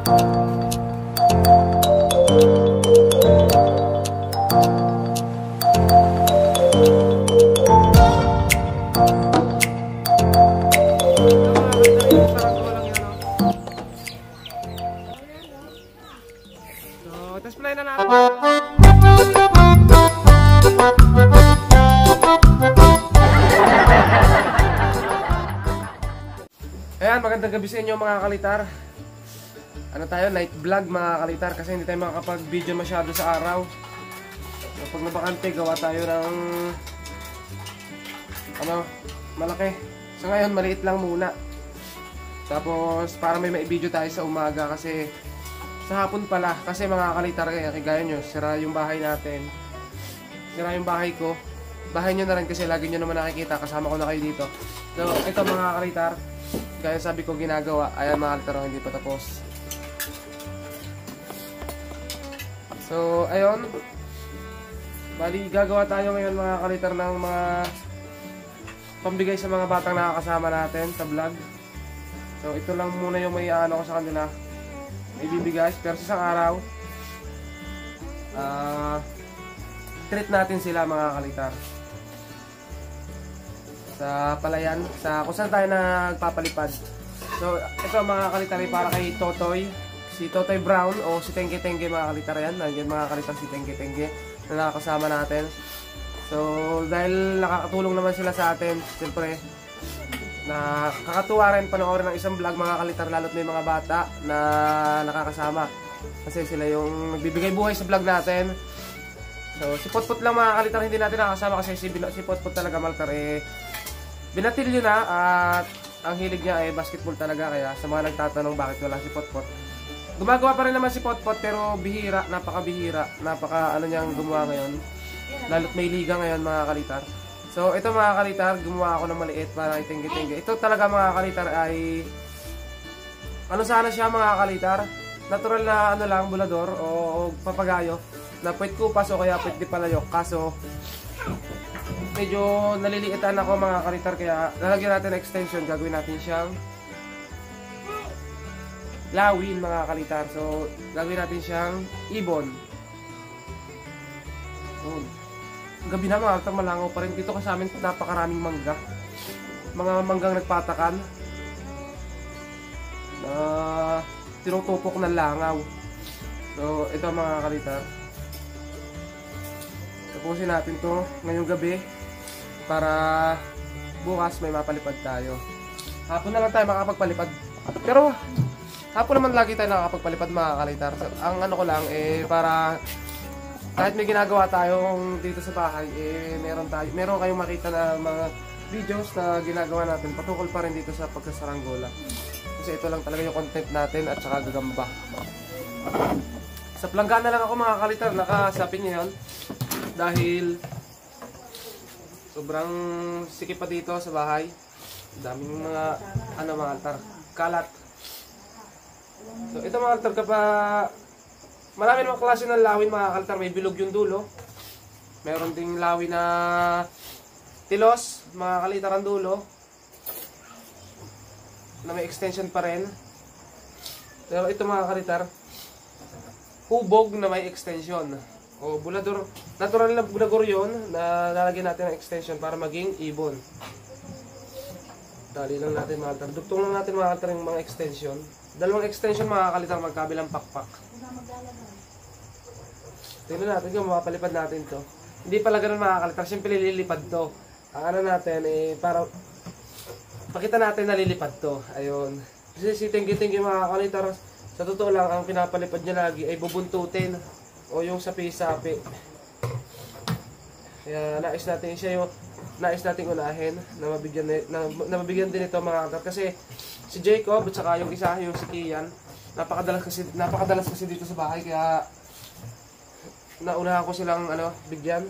Tapos play na natin. Ayan, magandang gabi sa inyo mga kalitar. Ano tayo, night vlog mga kalitar, kasi hindi tayo makakapag-video masyado sa araw. So, pag nabakante, gawa tayo ng malaki. So ngayon, maliit lang muna. Tapos, para may video tayo sa umaga kasi sa hapon pala, kasi mga kalitar, kagaya nyo, sira yung bahay natin. Sira yung bahay ko. Bahay nyo na rin kasi lagi nyo naman nakikita, kasama ko na kayo dito. So, ito mga kalitar, kaya sabi ko ginagawa. Ayan mga kalitar, hindi pa tapos. So, ayun. Bali, gagawa tayo ngayon mga kalitar ng mga pambigay sa mga batang nakakasama natin sa vlog. So, ito lang muna yung may ano ko sa kanila. May bibigay, pero sa isang araw treat natin sila mga kalitar sa palayan, sa kung saan tayo nagpapalipad. So ito mga kalitar ay para kay Totoy, si Totoy Brown o si Tengge Tengge mga kalitar. Yan, nandiyan mga kalitar si Tengge Tengge na nakakasama natin. So dahil nakakatulong naman sila sa atin, siyempre nakakatuwa rin panoorin ng isang vlog mga kalitar, lalo't may mga bata na nakakasama kasi sila yung nagbibigay buhay sa vlog natin. So si Potpot lang mga kalitar hindi natin nakakasama kasi si Potpot talaga malkar binatilyo na at ang hilig niya ay basketball talaga, kaya sa mga nagtatanong bakit wala si Potpot, gumagawa pa rin naman si Potpot pero bihira, napakabihira, ano niyang gumawa ngayon, lalo't may liga ngayon mga kalitar. So ito mga kalitar, gumawa ako ng maliit para itengge-tengge. Ito talaga mga kalitar ay ano sana siya mga kalitar, natural na ano lang, bulador o papagayo na pwede kupas o kaya pwede palayok. Kaso medyo naliliitan ako mga kalitar, kaya lalagyan natin extension, gagawin natin siyang lawin mga kalitar. So gagawin natin siyang ibon. Gabi na mga kalitar, malangaw pa rin dito kasi amin, napakaraming mangga, mga manggang nagpatakan na tinutupok ng langaw. So ito mga kalitar, tapusin natin to ngayong gabi para bukas may mapalipad tayo. Hapon na lang tayo makakapagpalipad, pero hapon naman lagi tayo nakakapagpalipad mga kalitar. Ang ano ko lang para kahit may ginagawa tayong dito sa bahay, meron kayong makita na mga videos na ginagawa natin patukol pa rin dito sa pagkasaranggola. Kasi ito lang talaga yung content natin at saka gagamba. Sa planggana lang ako mga kalitar, nakasapin niyo yun. Dahil sobrang sikip pa dito sa bahay. Daming mga mga altar, kalat. So ito mga altar, marami namang klase ng lawin mga kalitar. May bilog yung dulo. Meron ding lawin na tilos, mga kalitar ang dulo, na may extension pa rin. Pero ito mga kalitar, hubog na may extension. O bulador, natural na bulador yun na lalagyan natin ng extension para maging ibon. Dali lang natin mga kalitar. Dugtong lang natin mga kalitar yung mga extension. Dalawang extension mga kalitar, magkabilang pakpak. Tingnan natin kung mapapalipad natin to. Hindi pala ganun mga kalitar, siyempre lilipad to. Ang ano natin para pakita natin na lilipad to. Ayun. Kasi si Tengge-Tengge mga kalitar, sa totoo lang ang pinapalipad niya lagi ay bubuntutin o yung sapi-sapi. Kaya nais natin unahin na mabigyan din ito mga kalitar. Kasi si Jacob at saka yung isa, yung si Kian, napakadalas kasi dito sa bahay, kaya naunahan ko silang bigyan.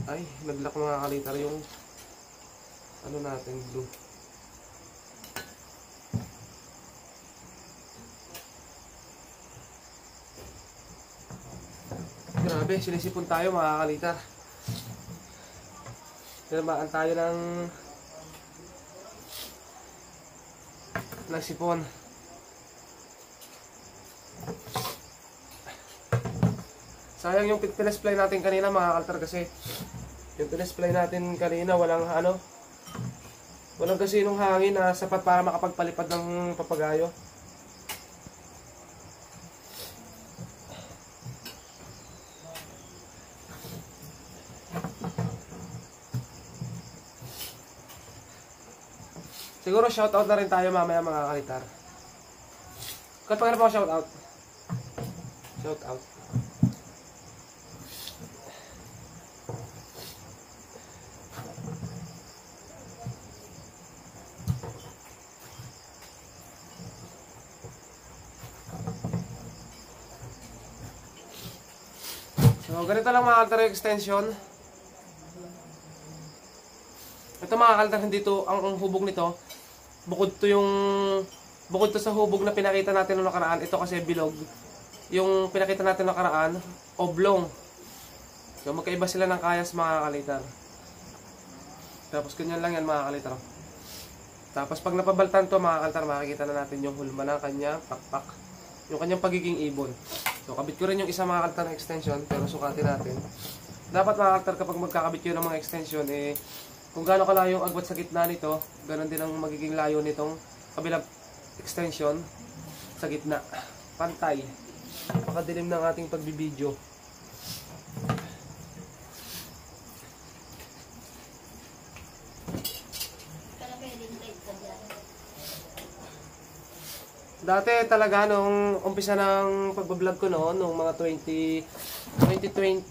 Ay, naglock mga kalitar yung natin glue. Grabe, sinisipon tayo mga kalitar. Tinamaan tayo ng nagsipon. Sayang yung pinesplay natin kanina mga kaltar, kasi yung pinesplay natin kanina walang walang kasi nung hangin na sapat para makapagpalipad ng papagayo. Siguro shoutout na rin tayo mamaya mga kalitar. Kapag po shoutout. Shoutout. So ganito lang mga kalitar yung extension. Ito mga kalitar, hindi to ang hubog nito. Bukod to sa hubog na pinakita natin noong nakaraan, ito kasi bilog. Yung pinakita natin noong nakaraan, oblong. So magkaiba sila ng kayas mga kalitar. Tapos ganyan lang yan mga kalitar. Tapos pag napabaltan to mga kalitar, makikita na natin yung hulma ng kanyang pakpak. Yung kanyang pagiging ibon. So kabit ko rin yung isa mga kalitar na extension, pero sukatin natin. Dapat mga kalitar, kapag magkakabit kayo ng mga extension, kung gaano kalayo yung agwat sa gitna nito, ganoon din ang magiging layo nitong kabilang extension sa gitna. Pantay. Napakadilim ng ating pagbibideo. Dati talaga nung umpisa ng pagbablog ko noon, nung mga 2020,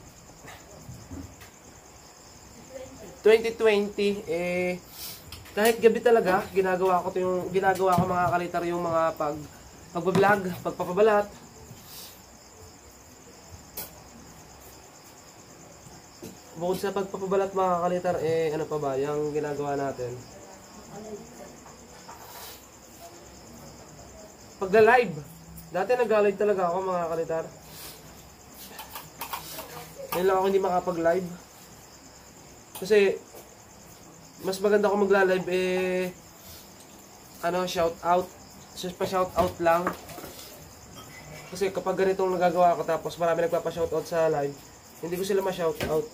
kahit gabi talaga ginagawa ko mga kalitar, yung mga pagbablog, pagpapabalat. Bukod sa pagpapabalat mga kalitar, ano pa ba yung ginagawa natin? Pagla-live. Dati nag-live talaga ako mga kalitar. Ngayon lang ako hindi makapag-live. Kasi mas maganda kung magla-live shout out. Pa shout out lang. Kasi kapag ganitong nagagawa ko tapos marami nagpapa-shout out sa live, hindi ko sila ma-shout out.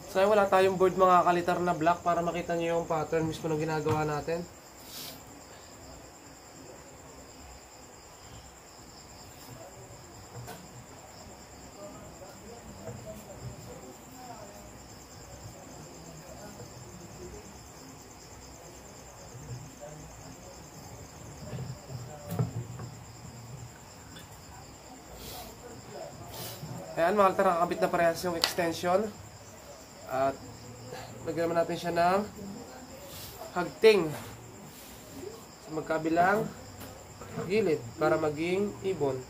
So wala tayong board mga kalitar na black para makita nyo yung pattern mismo ng ginagawa natin. Ayan mga kalitar, nakakabit na parehas yung extension. At lagyan naman natin siya ng hagting sa magkabilang gilid para maging ibon.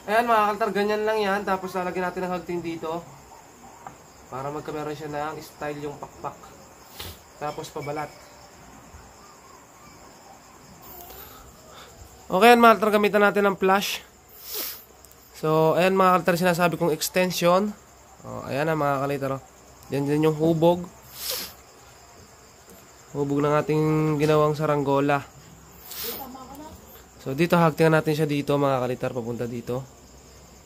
Ayan mga kalitar, ganyan lang yan. Tapos lalagyan natin ng hagting dito para magkameron siya ng style yung pakpak. Tapos pabalat. Okay, yan mga kalitar, gamitan natin ng flash. So, ayan mga kalitar, sinasabi kong extension. Ayan na mga kalitar. Yan din yung hubog. Hubog ng ating ginawang saranggola. So, dito hagtingan natin siya dito mga kalitar, papunta dito.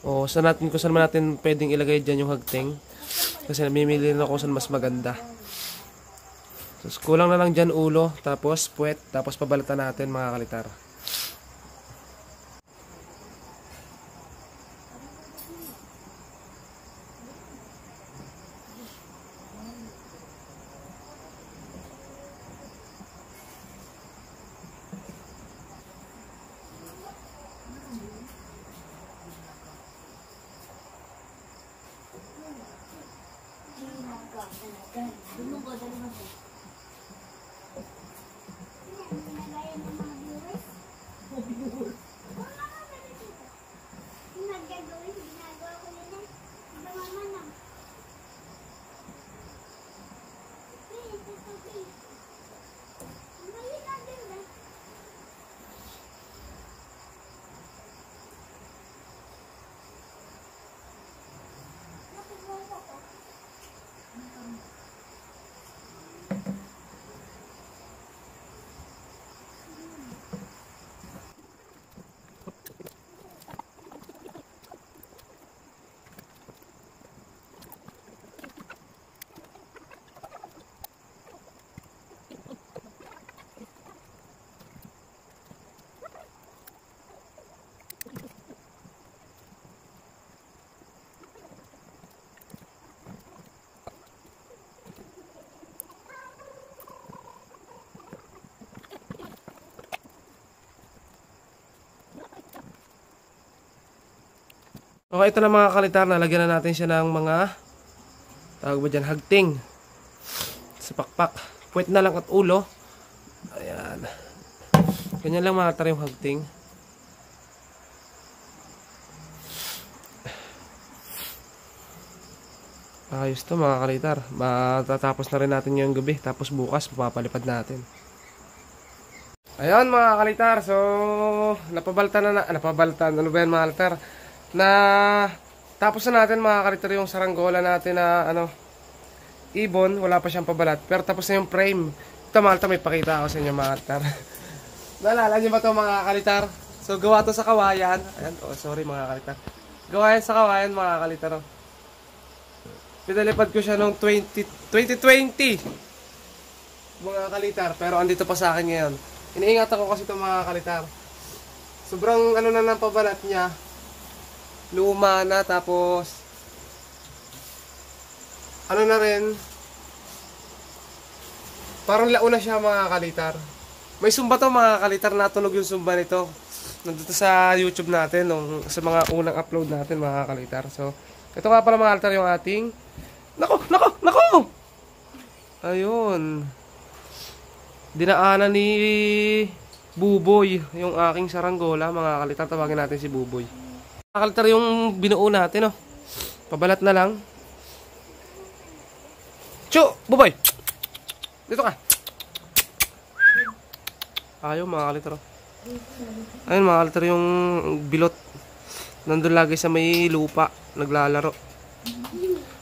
O, kung saan man natin pwedeng ilagay dyan yung hagting. Kasi namimili rin ako saan mas maganda. So, kulang na lang dyan ulo, tapos puwet, tapos pabalatan natin mga kalitar. Okay, ito na mga kalitar, nalagyan na natin siya ng mga tawag ba dyan, hagting sa pakpak, puwet na lang at ulo. Ayan, ganyan lang mga kalitar yung hagting. Ayos to mga kalitar, matatapos na rin natin yung gabi, tapos bukas papalipad natin. Ayan mga kalitar, so napabaltan, ano ba yan mga kalitar? Na tapos na natin mga kalitar yung saranggola natin na ibon, wala pa siyang pabalat, pero tapos na yung frame. Ito mga kalitar, may pakita ako sa inyo mga kalitar. Naalala nyo ba ito mga kalitar? So gawa to sa kawayan. Ayan, sorry mga kalitar, gawa yan sa kawayan mga kalitar. Pinalipad ko siya noong 2020 mga kalitar, pero andito pa sa akin ngayon. Iniingatan ko kasi ito mga kalitar, sobrang na ng pabalat niya, luma na, tapos na rin, parang launa siya mga kalitar. May sumba to mga kalitar, natunog yung sumba nito nandito sa YouTube natin sa mga unang upload natin mga kalitar. So ito nga pala mga kalitar yung ating nako ayun, dinaanan ni Buboy yung aking saranggola mga kalitar. Tawagin natin si Buboy. Kalitar yung binuo natin, pabalat na lang. Chu! Buboy! Dito ka! Ayaw mga kalitar. Ayun mga kalitar yung bilot. Nandun lagi sa may lupa, naglalaro.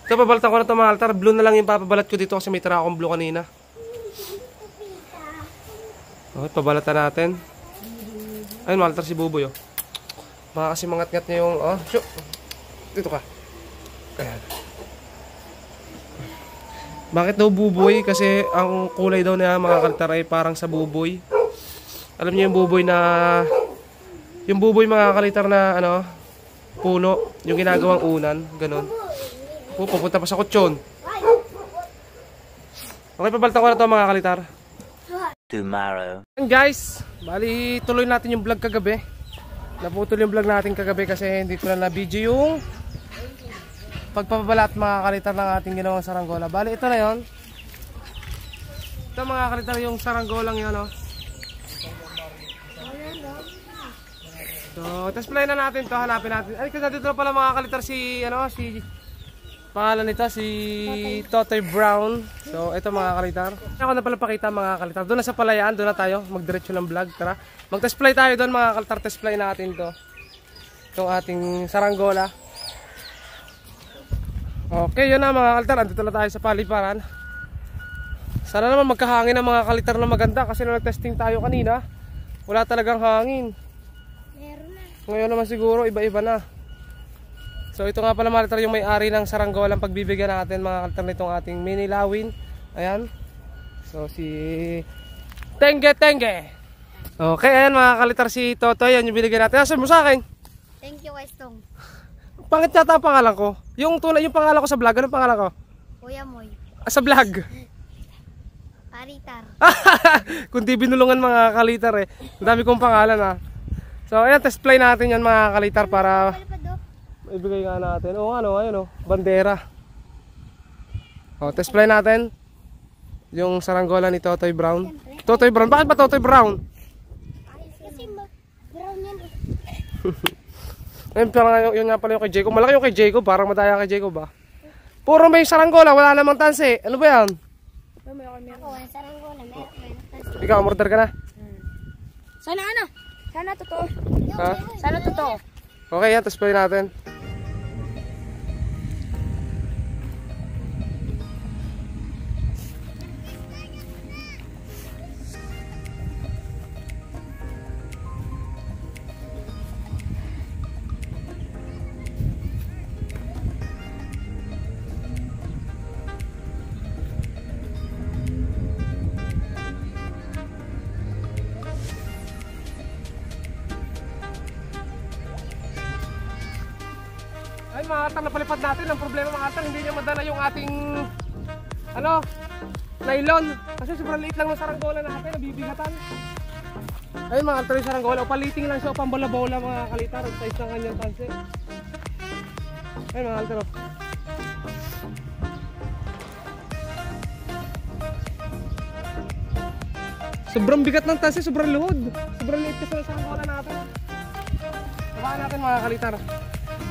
Ito, pabalatan ko na ito mga kalitar. Blue na lang yung papabalat ko dito kasi may tira akong blue kanina. Okay, pabalatan natin. Ayun mga kalitar, si Buboy baka kasi mangat-ngat niya yung dito ka. Ayan. Bakit daw Buboy? Kasi ang kulay daw niya mga kalitar ay parang sa buboy. Alam niyo yung buboy mga kalitar na puno, yung ginagawang unan, ganun. Pupunta pa sa kutsyon. Okay, pabaltan ko na ito mga kalitar. Tomorrow. And guys, bali tuloy natin yung vlog kagabi. Naputol yung vlog natin kagabi kasi hindi ko na na-video yung pagpapabalat mga kalitar ng ating ginawang saranggola. Bali ito na yon. Ito mga kalitar yung saranggolang yun. So, tapos play na natin to, hanapin natin. Ay, kasi dito na pala mga kalitar si Pangalan nito si Totoy Brown. So ito mga kalitar. Ako na pala pakita mga kalitar. Doon na sa Palayaan, doon na tayo. Magdiretso ng vlog. Tara. Mag-test fly tayo doon mga kalitar. Test fly natin to. Itong ating saranggola. Okay, yun na mga kalitar. Andito na tayo sa paliparan. Sana naman magkahangin ang mga kalitar na maganda. Kasi nung nag-testing tayo kanina, wala talagang hangin. Meron na. Ngayon naman siguro iba-iba na. So ito nga pala mga kalitar yung may-ari ng saranggola ang pagbibigyan natin mga kalitar nitong ating mini lawin. Ayan. So si Tenge. Okay, ayan mga kalitar si Totoy. Yan yung binigyan natin. Sabi mo sa akin. Thank you, Westong. Pangit yata ang pangalan ko. Yung tunay yung pangalan ko sa vlog. Anong pangalan ko? Kuya Moy. Sa vlog. Paritar. Kundi binulungan mga kalitar eh. Ang dami kong pangalan ah. So ayan, test play natin yan mga kalitar para ibigay nga natin. Oo ano, ayun oh, bandera. O, test play natin. Yung saranggola ni Totoy Brown. Totoy Brown, bakit ba Totoy Brown? Kasi brown yan eh. Ayun, parang yun nga pala yung kay Jacob. Malaki yung kay Jacob, parang madaya kay Jacob ba? Puro may saranggola, wala namang tansi. Ano ba yan? Ako, ang saranggola. Meron. Ikaw, murder ka na? Sana ano? Sana totoo. Ha? Sana totoo. Okay yan, test play natin. Ay mga kalitar, napalipad natin. Ang problema mga kalitar, hindi niya madala yung ating nylon. Kasi sobrang liit lang ng saranggola natin, nabibigatan. Ayun mga kalitar yung saranggola, paliting lang siya, pambala-bola mga kalitar. Ang size ng kanyang tansi. Ayun mga kalitar. Sobrang bigat ng tansi, sobrang luhod. Sobrang liit kasi ng saranggola natin. Babaan natin mga kalitar.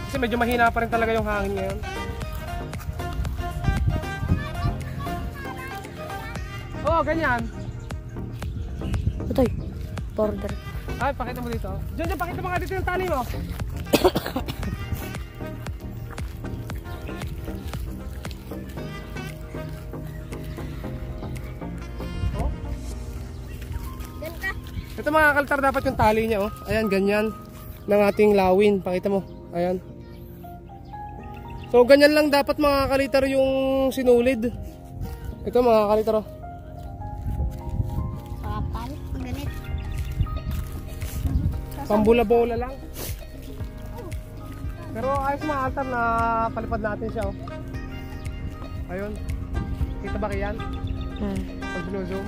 Kasi medyo mahina pa rin talaga yung hangin ngayon. Oo, ganyan. Totoy, border. Ay, pakita mo dito. Diyan, pakita mo nga dito yung tali mo. Oh. Ito mga kalitar, dapat yung tali niya. Oh. Ayan, ganyan. Ng ating lawin. Pakita mo. Ayan. So ganyan lang dapat mga kalitar yung sinulid. Ito mga kalitar oh. Kapal. Ganit. Pambula-bola lang. Pero ayos mga kalitar na palipad natin siya oh. Ayun. Kita ba kayan? Pag zoom.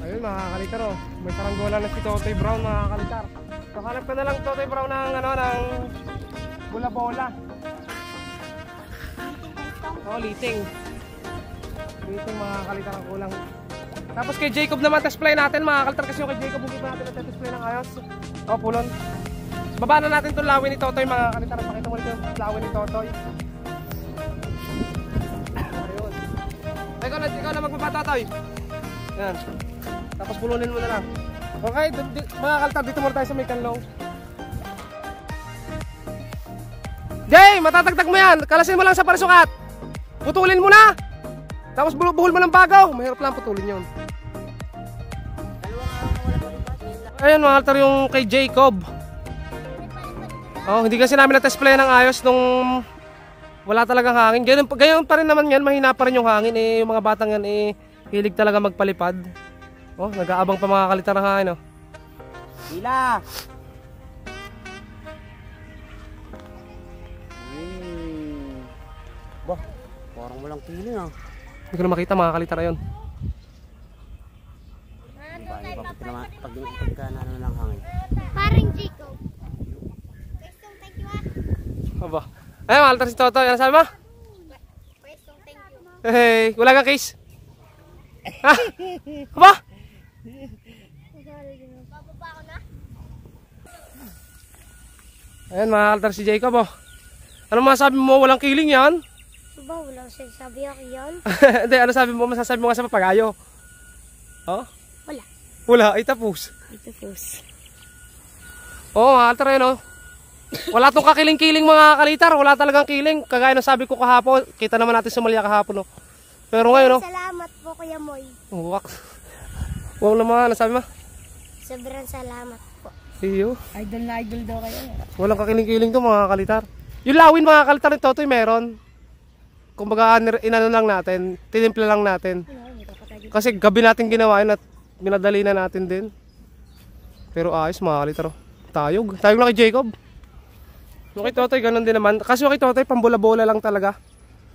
Ayun mga kalitar oh. May saranggola na si Totoy Brown mga kalitar. So hanap ka na lang Totoy Brown ng ng bula-bola. Oh, liting. Liting mga kalitar ang kulang. Tapos kay Jacob naman test play natin mga kalitar kasi yung kay Jacob hindi pa natin test play ng ayos. Oh, pulon. Baba na natin itong lawin ni Totoy mga kalitar. Pakita mo ito yung lawin ni Totoy. Ayun. Ikaw na magbaba Totoy. Yan. Tapos pulunin mo na lang. Okay, mga kalitar dito muna tayo sa may kanlong. Jay, matatagtag mo yan. Kalasin mo lang sa parisukat. Putulin mo na. Tapos buhol mo ng bagaw. Mahirap lang putulin yun. Ayun mga kalitar yung kay Jacob. Oh, hindi kasi namin na-test play ng ayos nung wala talagang hangin. Gayon pa rin naman yan. Mahina pa rin yung hangin. Eh, yung mga batang yan eh, hilig talaga magpalipad. Oh, nag-aabang pa mga kalitar ng hangin. Oh. Hila! Bah, parang walang piling ah. Hindi ko na makita mga kalitar yun. Pagka na ng hangin. Paring Jacob. Westong, thank you ah. Aba. Ayun mga kalitar si Totoy. Ano sabi mo? Westong, thank you. Hey, wala kang case? Ha? Aba? Bababa ko na. Ayan mga kalitar si Jacob oh. Ano masasabi mo? Walang kiling yan? Ba, wala sabi ako yan. Hindi, ano sabi mo? Masasabi mo nga sa papagayo? Oh? Wala. Wala, ay tapos. Ito pus. Oo, altar yun, oh. Wala tong kakiling-kiling mga kalitar. Wala talagang kiling. Kagaya ng sabi ko kahapon. Kita naman natin sa Malya kahapon, oh. Pero ngayon, oh. Salamat po, Kuya Moy. Wak. Wow naman, ano sabi mo? Sobrang salamat po. Iyo. Idol na idol daw kayo. Walang kakiling-kiling to mga kalitar. Yung lawin mga kalitar nito, ito meron. Kumbaga, inano lang natin. Tinimpla lang natin. Kasi gabi natin ginawa yun at minadali na natin din. Pero ayos mga kalitar, oh. Tayog. Tayog na kay Jacob. Yung kay Totoy, ganun din naman. Kasi yung kay Totoy, pambula-bola lang talaga.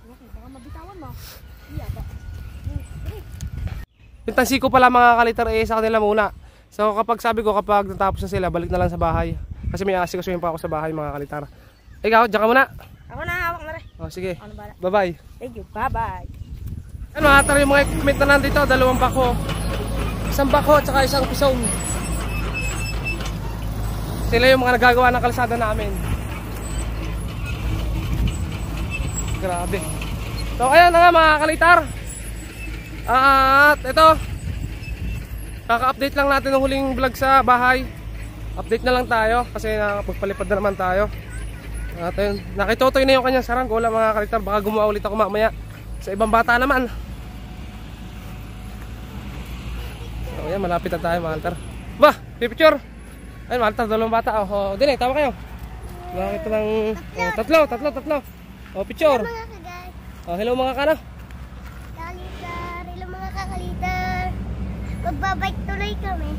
Baka mabitawan mo. Yung tansi ko pala mga kalitar, sa kanila muna. So kapag sabi ko, kapag natapos na sila, balik na lang sa bahay. Kasi may asikasuhin pa ako sa bahay mga kalitar. Ikaw, dyan ka muna. Ako na, hawak na rin. O sige, Ano ba? bye-bye. Thank you, bye-bye. Ano, atar yung mga equipment na nandito, 2 bako. Isang bako at saka isang pisong. Sila yung mga nagagawa ng kalsada namin. Grabe. So ayan na nga mga kalitar. At ito, kaka-update lang natin ng huling vlog sa bahay. Update na lang tayo kasi nakapagpalipad na naman tayo. At ayun, nakitotoy na yung kanyang saranggola mga kalitar. Baka gumawa ulit ako mamaya sa ibang bata naman. So ayan, malapit na tayo mga kalitar. Ba, pipicture. Ayun mga kalitar, 2 bata. Oh, dili, tawa kayo. Bakit lang, tatlo. Oh, picture. Hello mga kagay. Oh, hello mga kana. Kalitar, hello mga kakalitar. Magbabike tuloy kami.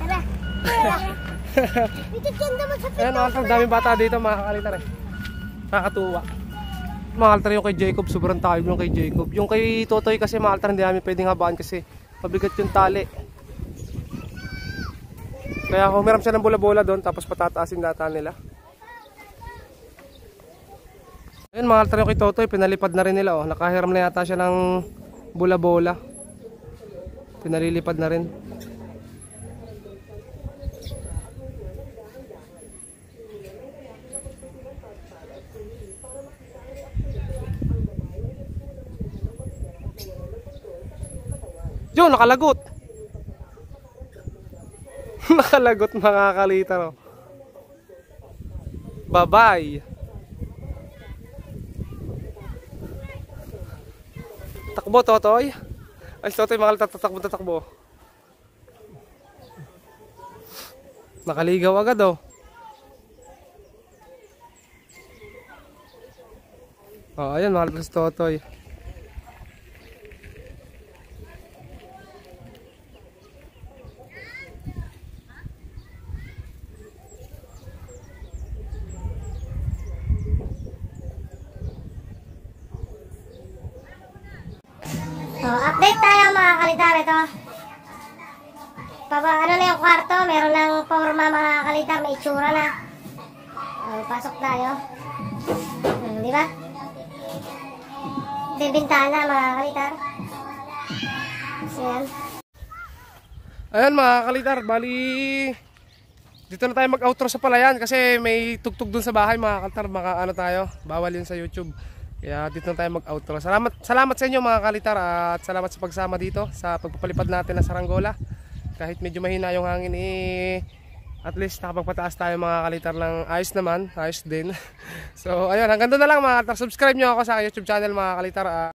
Tara. Dito dyan naman sa Ayan mga kalitar, daming bata dito mga kalitar eh. Nakakatuwa. Mga kalitar yung kay Jacob, sobrang tayog yung kay Jacob. Yung kay Totoy kasi mga kalitar, hindi namin pwedeng habaan kasi mabigat yung tali. Kaya humiram siya ng bola-bola doon tapos patataasin data nila. Ayun mga kalitar yung kay Totoy, pinalipad na rin nila oh. Nakahiram na yata siya ng bola-bola. Pinalilipad na rin. Yo, nakalagot. Nakalagot mga kalitar oh. Bye-bye. Takbo, Totoy. Ay, Totoy, mga kalitar, tatakbo. Nakaligaw agad oh. Oh, ayan mga kalitar si Totoy. Update tayo mga kalitar. Ito. Ano na yung kwarto. Meron ng forma mga kalitar. May itsura na. Pasok tayo. Di ba? Ito yung bintana mga kalitar. So yan. Ayan mga kalitar, bali dito na tayo mag-outro sa palayan kasi may tugtog dun sa bahay mga kalitar. Baka ano tayo, bawal yun sa YouTube. Kaya dito na tayo mag-outro. Salamat sa inyo mga kalitar at salamat sa pagsama dito sa pagpapalipad natin ng saranggola. Kahit medyo mahina yung hangin at least nakapagpataas tayo mga kalitar ng ayos naman, ayos din. So ayun, hanggang doon na lang mga kalitar. Subscribe nyo ako sa YouTube channel mga kalitar.